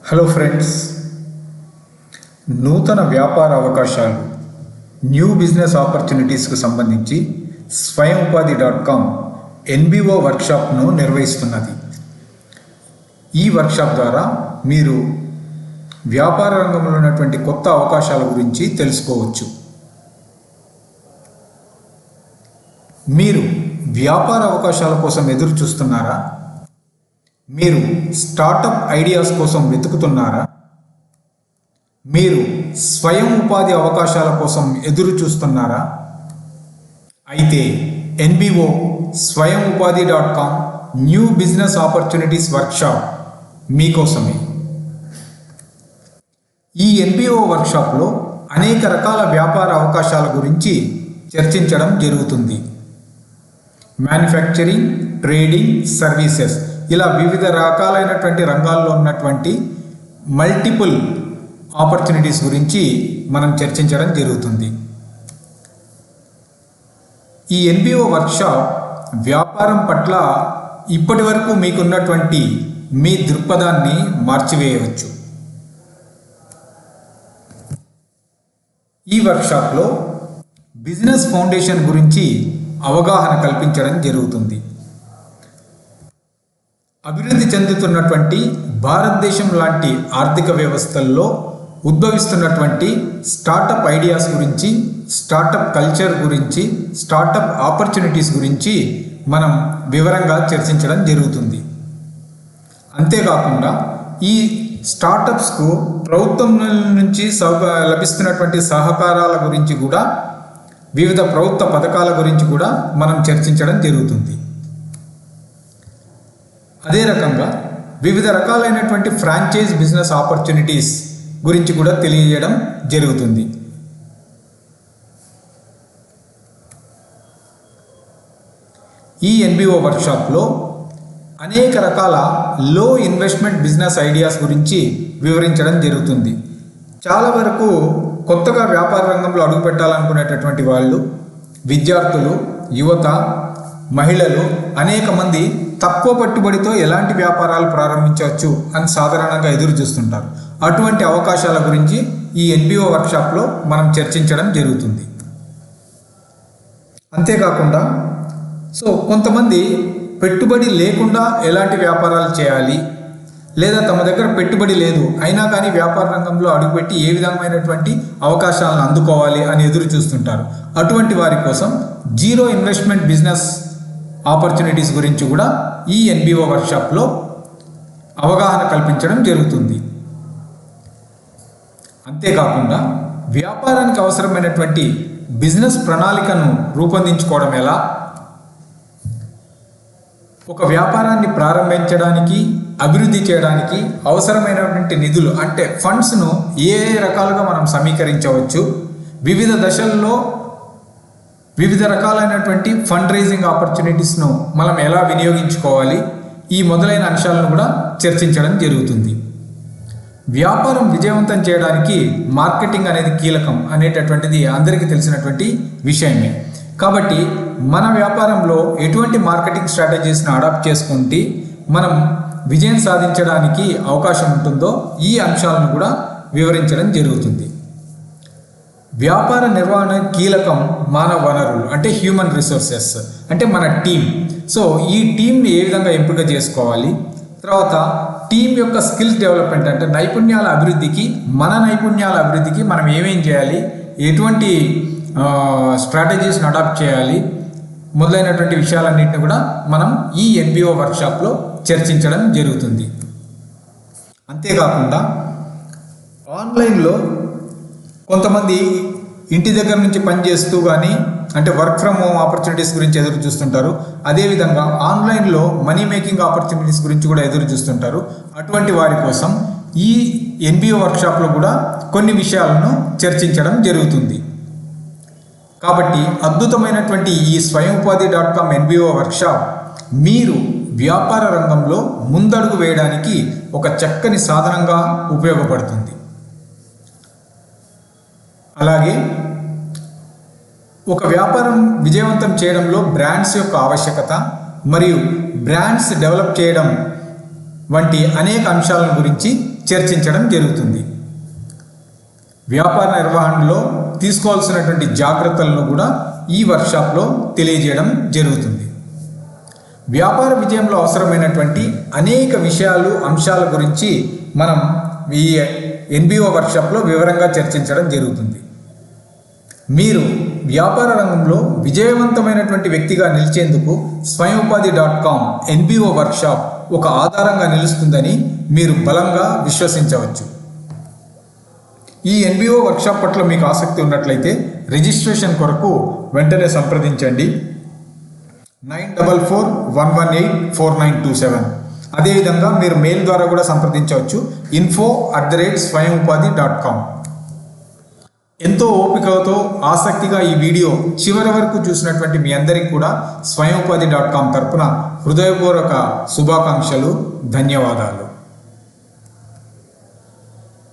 Hello friends, నూతన వ్యాపార అవకాశాలు న్యూ బిజినెస్ ఆపర్చునిటీస్కు సంబంధించి స్వయం ఉపాధి .com ఎన్బిఓ వర్క్షాప్ను నిర్వహిస్తున్నది. ఈ వర్క్షాప్ ద్వారా మీరు వ్యాపార రంగంలో ఉన్నటువంటి కొత్త అవకాశాల గురించి తెలుసుకోవచ్చు. మీరు వ్యాపార అవకాశాల కోసం ఎదురు చూస్తున్నారా? మీరు స్టార్టప్ ఐడియాస్ కోసం వెతుకుతున్నారా? మీరు స్వయం ఉపాధి అవకాశాల కోసం ఎదురు చూస్తున్నారా? అయితే ఎన్బిఓ స్వయం ఉపాధి .com new business opportunities workshop మీకోసమే. ఈ ఎన్బిఓ వర్క్షాప్లో అనేక రకాల వ్యాపార అవకాశాల గురించి చర్చించడం జరుగుతుంది. మ్యానుఫ్యాక్చరింగ్, ట్రేడింగ్, సర్వీసెస్ ఇలా వివిధ రకాలైనటువంటి రంగాల్లో ఉన్నటువంటి మల్టిపుల్ ఆపర్చునిటీస్ గురించి మనం చర్చించడం జరుగుతుంది. ఈ ఎన్బిఓ వర్క్షాప్ వ్యాపారం పట్ల ఇప్పటి వరకు మీకున్నటువంటి మీ దృక్పథాన్ని మార్చివేయవచ్చు. ఈ వర్క్షాప్లో బిజినెస్ ఫౌండేషన్ గురించి అవగాహన కల్పించడం జరుగుతుంది. అభివృద్ధి చెందుతున్నటువంటి భారతదేశం లాంటి ఆర్థిక వ్యవస్థల్లో ఉద్భవిస్తున్నటువంటి స్టార్టప్ ఐడియాస్ గురించి, స్టార్టప్ కల్చర్ గురించి, స్టార్టప్ ఆపర్చునిటీస్ గురించి మనం వివరంగా చర్చించడం జరుగుతుంది. అంతేకాకుండా ఈ స్టార్టప్స్కు ప్రభుత్వం నుంచి లభిస్తున్నటువంటి సహకారాల గురించి కూడా, వివిధ ప్రభుత్వ పథకాల గురించి కూడా మనం చర్చించడం జరుగుతుంది. అదే రకంగా వివిధ రకాలైనటువంటి ఫ్రాంచైజ్ బిజినెస్ ఆపర్చునిటీస్ గురించి కూడా తెలియజేయడం జరుగుతుంది. ఈ ఎన్బిఓ వర్క్షాప్లో అనేక రకాల లో ఇన్వెస్ట్మెంట్ బిజినెస్ ఐడియాస్ గురించి వివరించడం జరుగుతుంది. చాలా వరకు కొత్తగా వ్యాపార రంగంలో అడుగుపెట్టాలనుకునేటటువంటి వాళ్ళు, విద్యార్థులు, యువత, మహిళలు అనేక మంది తక్కువ పెట్టుబడితో ఎలాంటి వ్యాపారాలు ప్రారంభించవచ్చు అని సాధారణంగా ఎదురు చూస్తుంటారు. అటువంటి అవకాశాల గురించి ఈ ఎన్బిఓ వర్క్షాప్లో మనం చర్చించడం జరుగుతుంది. అంతేకాకుండా కొంతమంది పెట్టుబడి లేకుండా ఎలాంటి వ్యాపారాలు చేయాలి, లేదా తమ దగ్గర పెట్టుబడి లేదు అయినా కానీ వ్యాపార రంగంలో అడుగుపెట్టి ఏ విధమైనటువంటి అవకాశాలను అందుకోవాలి అని ఎదురు చూస్తుంటారు. అటువంటి వారి కోసం జీరో ఇన్వెస్ట్మెంట్ బిజినెస్ ఆపర్చునిటీస్ గురించి కూడా ఈ ఎన్బిఓ వర్క్షాప్లో అవగాహన కల్పించడం జరుగుతుంది. అంతేకాకుండా వ్యాపారానికి అవసరమైనటువంటి బిజినెస్ ప్రణాళికను రూపొందించుకోవడం ఎలా, ఒక వ్యాపారాన్ని ప్రారంభించడానికి, అభివృద్ధి చేయడానికి అవసరమైనటువంటి నిధులు అంటే ఫండ్స్ను ఏ రకాలుగా మనం సమీకరించవచ్చు, వివిధ దశల్లో వివిధ రకాలైనటువంటి ఫండ్ రైజింగ్ ఆపర్చునిటీస్ను మనం ఎలా వినియోగించుకోవాలి, ఈ మొదలైన అంశాలను కూడా చర్చించడం జరుగుతుంది. వ్యాపారం విజయవంతం చేయడానికి మార్కెటింగ్ అనేది కీలకం అనేటటువంటిది అందరికీ తెలిసినటువంటి విషయమే. కాబట్టి మన వ్యాపారంలో ఎటువంటి మార్కెటింగ్ స్ట్రాటజీస్ను అడాప్ట్ చేసుకుంటే మనం విజయం సాధించడానికి అవకాశం ఉంటుందో ఈ అంశాలను కూడా వివరించడం జరుగుతుంది. వ్యాపార నిర్వహణ కీలకం మానవ వనరులు అంటే హ్యూమన్ రిసోర్సెస్ అంటే మన టీం. ఈ టీంని ఏ విధంగా ఎంపిక చేసుకోవాలి, తర్వాత టీం యొక్క స్కిల్స్ డెవలప్మెంట్ అంటే నైపుణ్యాల అభివృద్ధికి, మన నైపుణ్యాల అభివృద్ధికి మనం ఏమేం చేయాలి, ఎటువంటి స్ట్రాటజీస్ని అడాప్ట్ చేయాలి, మొదలైనటువంటి విషయాలన్నింటినీ కూడా మనం ఈ ఎన్బిఓ వర్క్షాప్లో చర్చించడం జరుగుతుంది. అంతేకాకుండా ఆన్లైన్లో కొంతమంది ఇంటి దగ్గర నుంచి పనిచేస్తూ కానీ అంటే వర్క్ ఫ్రమ్ హోమ్ ఆపర్చునిటీస్ గురించి ఎదురు చూస్తుంటారు. అదేవిధంగా ఆన్లైన్లో మనీ మేకింగ్ ఆపర్చునిటీస్ గురించి కూడా ఎదురు చూస్తుంటారు. అటువంటి వారి కోసం ఈ ఎన్బిఓ వర్క్షాప్లో కూడా కొన్ని విషయాలను చర్చించడం జరుగుతుంది. కాబట్టి అద్భుతమైనటువంటి ఈ స్వయం ఉపాధి .com ఎన్బిఓ వర్క్షాప్ మీరు వ్యాపార రంగంలో ముందడుగు వేయడానికి ఒక చక్కని సాధనంగా ఉపయోగపడుతుంది. అలాగే ఒక వ్యాపారం విజయవంతం చేయడంలో బ్రాండ్స్ యొక్క ఆవశ్యకత మరియు బ్రాండ్స్ డెవలప్ చేయడం వంటి అనేక అంశాల గురించి చర్చించడం జరుగుతుంది. వ్యాపార నిర్వహణలో తీసుకోవాల్సినటువంటి జాగ్రత్తలను కూడా ఈ వర్క్షాప్లో తెలియజేయడం జరుగుతుంది. వ్యాపార విజయంలో అవసరమైనటువంటి అనేక విషయాలు, అంశాల గురించి మనం ఈ ఎన్బిఓ వర్క్షాప్లో వివరంగా చర్చించడం జరుగుతుంది. మీరు వ్యాపార రంగంలో విజయవంతమైనటువంటి వ్యక్తిగా నిలిచేందుకు స్వయంఉపాధి.com ఎన్బిఓ వర్క్షాప్ ఒక ఆధారంగా నిలుస్తుందని మీరు బలంగా విశ్వసించవచ్చు. ఈ ఎన్బిఓ వర్క్షాప్ పట్ల మీకు ఆసక్తి ఉన్నట్లయితే రిజిస్ట్రేషన్ కొరకు వెంటనే సంప్రదించండి 9441184927. అదేవిధంగా మీరు మెయిల్ ద్వారా కూడా సంప్రదించవచ్చు info@swayamupadi.com. ఎంతో ఓపికతో ఆసక్తిగా ఈ వీడియో చివరి వరకు చూసినటువంటి మీ అందరికీ కూడా స్వయంఉపాధి.com తరపున హృదయపూర్వక శుభాకాంక్షలు, ధన్యవాదాలు.